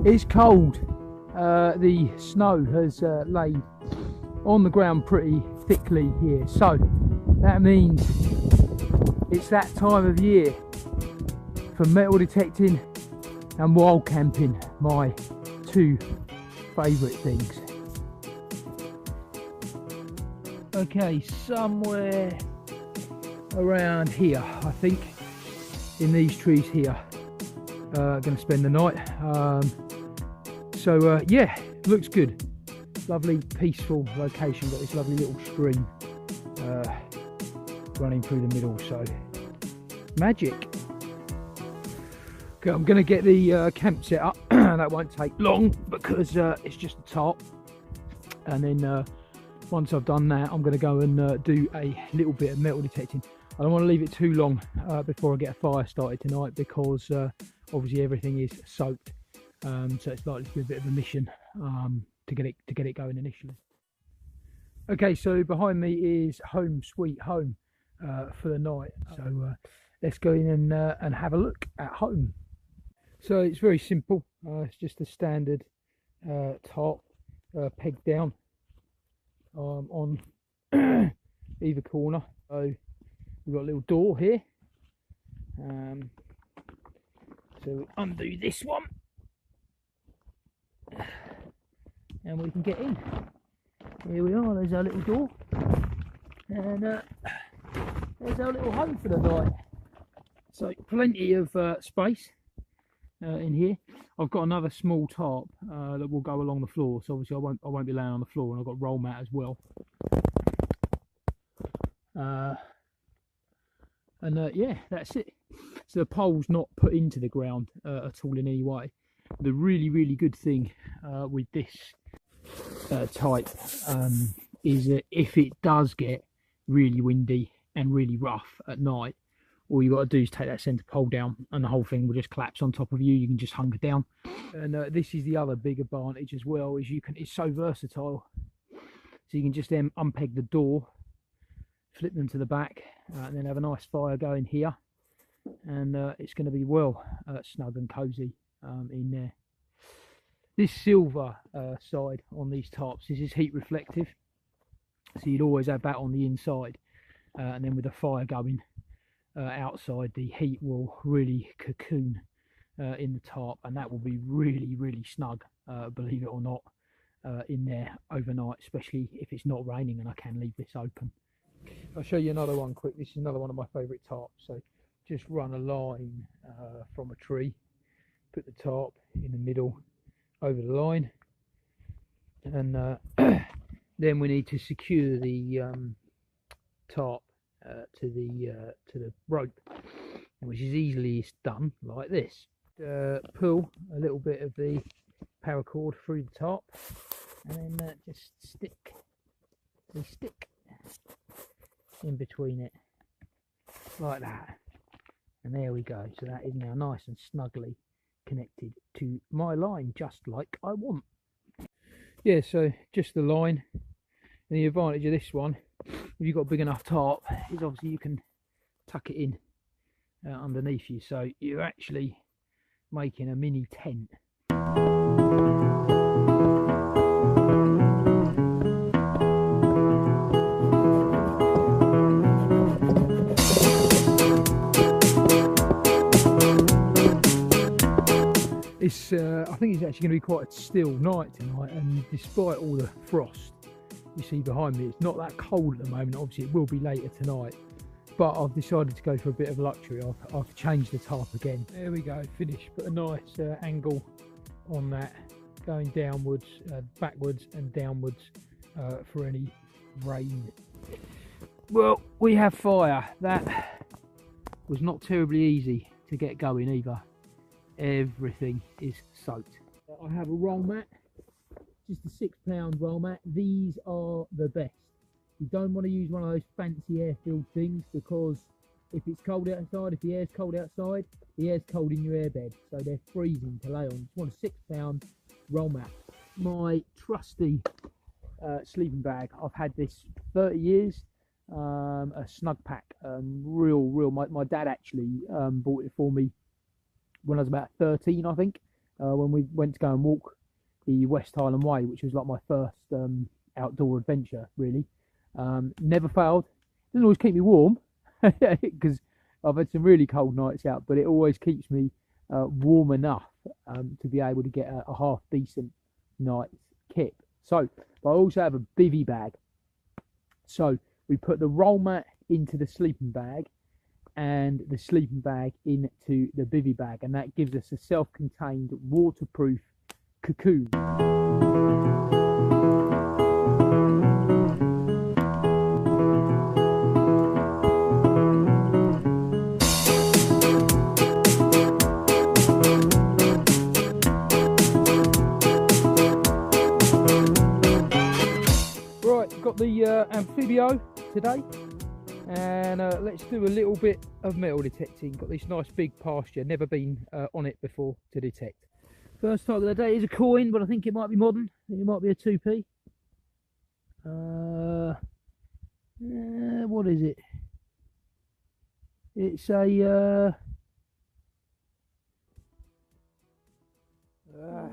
It's cold. The snow has laid on the ground pretty thickly here, so that means it's that time of year for metal detecting and wild camping, my two favourite things. Okay, somewhere around here, I think, in these trees here. Going to spend the night. Yeah, looks good. Lovely, peaceful location. Got this lovely little stream running through the middle. So magic. Okay, I'm going to get the camp set up. That won't take long because it's just a tarp. And then once I've done that, I'm going to go and do a little bit of metal detecting. I don't want to leave it too long before I get a fire started tonight, because obviously everything is soaked, so it's likely to be a bit of a mission to get it going initially. Okay, so behind me is home sweet home for the night. So let's go in and have a look at home. So it's very simple. It's just a standard tarp pegged down on either corner. So we've got a little door here. So we undo this one and we can get in. Here we are, there's our little door, and there's our little home for the night. So plenty of space in here. I've got another small tarp that will go along the floor, so obviously I won't be laying on the floor, and I've got roll mat as well. Yeah, that's it. So the pole's not put into the ground at all in any way. The really good thing with this type is that if it does get really windy and really rough at night, all you got to do is take that centre pole down and the whole thing will just collapse on top of you. You can just hunker down. And this is the other big advantage as well, is it's so versatile. So you can just then unpeg the door, flip them to the back, and then have a nice fire going here, and it's going to be well snug and cozy in there. This silver side on these tarps, this is heat reflective, so you'd always have that on the inside, and then with the fire going outside, the heat will really cocoon in the tarp, and that will be really snug, believe it or not, in there overnight, especially if it's not raining and I can leave this open. I'll show you another one quick. This is another one of my favourite tarps. So just run a line from a tree, put the tarp in the middle over the line, and then we need to secure the tarp to the rope, which is easily done like this. Pull a little bit of the paracord through the tarp, and then just stick the stick in between it like that, and there we go. So that is now nice and snugly connected to my line, just like I want. Yeah, so just the line. And the advantage of this one, if you've got a big enough tarp, is obviously you can tuck it in underneath you, so you're actually making a mini tent. I think it's actually going to be quite a still night tonight, and despite all the frost you see behind me, it's not that cold at the moment. Obviously it will be later tonight, but I've decided to go for a bit of luxury. I've changed the tarp again. There we go, finished. Put a nice angle on that, going downwards, backwards and downwards for any rain. Well, we have fire. That was not terribly easy to get going either. Everything is soaked. I have a roll mat, just a £6 roll mat. These are the best. You don't want to use one of those fancy air-filled things, because if it's cold outside, if the air's cold outside, the air's cold in your airbed, so they're freezing to lay on. Just want a £6 roll mat. My trusty sleeping bag, I've had this 30 years, a Snug Pack, real. My dad actually bought it for me when I was about 13, I think, when we went to go and walk the West Highland Way, which was like my first outdoor adventure, really. Never failed. Doesn't always keep me warm because I've had some really cold nights out, but it always keeps me warm enough to be able to get a half decent night's kip. So I also have a bivy bag. So we put the roll mat into the sleeping bag and the sleeping bag into the bivy bag, and that gives us a self-contained waterproof cocoon. Right, got the Amphibio today, and let's do a little bit of metal detecting. Got this nice big pasture, never been on it before to detect. First target of the day is a coin, but I think it might be modern. I think it might be a 2p. What is it? It's a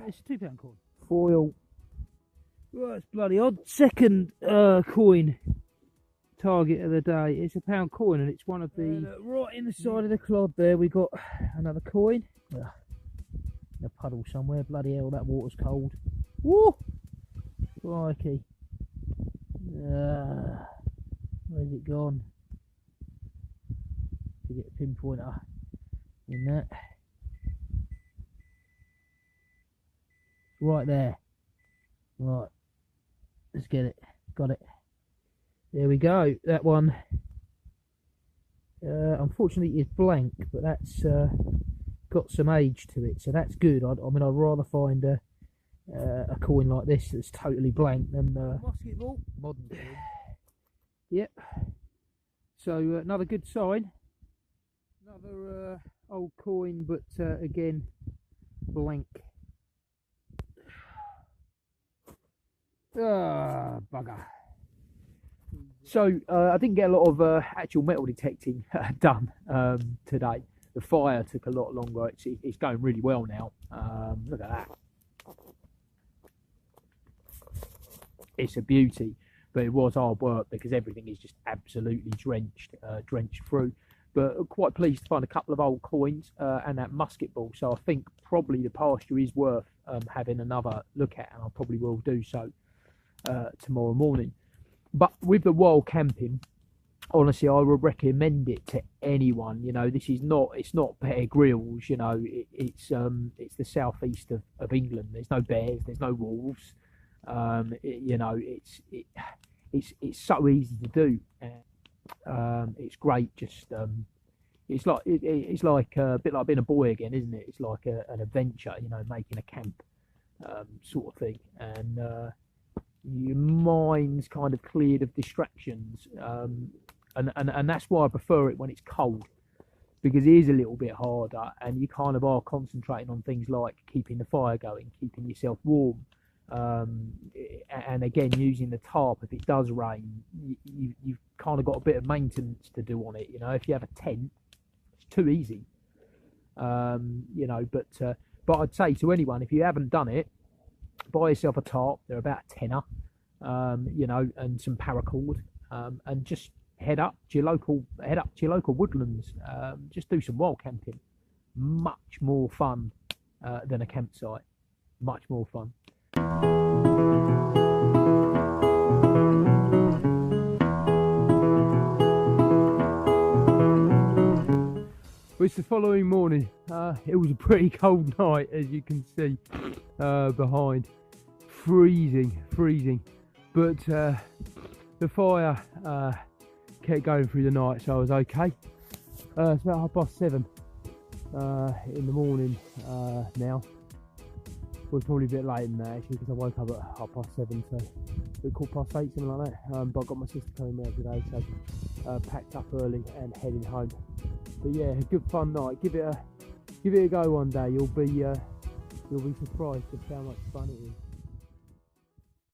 it's a £2 coin. Foil. Well, it's bloody odd. Second coin target of the day. It's a £1 coin, and it's one of the right in the side of the clod there. We got another coin. In a puddle somewhere. Bloody hell, that water's cold. Woo! Crikey. Where's it gone? To get a pinpointer in that. Right there. Right. Let's get it. Got it. There we go. That one. Unfortunately, it's blank, but that's got some age to it, so that's good. I mean, I'd rather find a coin like this that's totally blank than musket ball. Modern coin. Yep. So another good sign. Another old coin, but again blank. Bugger. So I didn't get a lot of actual metal detecting done today. The fire took a lot longer. It's going really well now. Look at that. It's a beauty, but it was hard work because everything is just absolutely drenched through. But quite pleased to find a couple of old coins and that musket ball. So I think probably the pasture is worth having another look at, and I probably will do so tomorrow morning. But with the wild camping, honestly, I would recommend it to anyone. You know, it's not Bear Grylls. You know, it's the southeast of England. There's no bears, there's no wolves. You know, it's so easy to do. It's great. Just it's like a bit like being a boy again, isn't it? It's like an adventure. You know, making a camp sort of thing, and your mind's kind of cleared of distractions. And that's why I prefer it when it's cold, because it is a little bit harder and you kind of are concentrating on things like keeping the fire going, keeping yourself warm, and again using the tarp if it does rain. You've kind of got a bit of maintenance to do on it. You know, if you have a tent, it's too easy. You know, but I'd say to anyone, if you haven't done it, buy yourself a tarp. They're about a tenner, you know, and some paracord, and just head up to your local woodlands. Just do some wild camping. Much more fun than a campsite. Much more fun. Well, it's the following morning. It was a pretty cold night, as you can see behind. Freezing, but the fire kept going through the night, so I was okay. It's about 7:30 in the morning now. Well, probably a bit later than that actually, because I woke up at 7:30, so a 8:15, something like that. But I got my sister coming round today, so packed up early and heading home. But yeah, a good fun night. Give it a go one day. You'll be surprised just how much fun it is.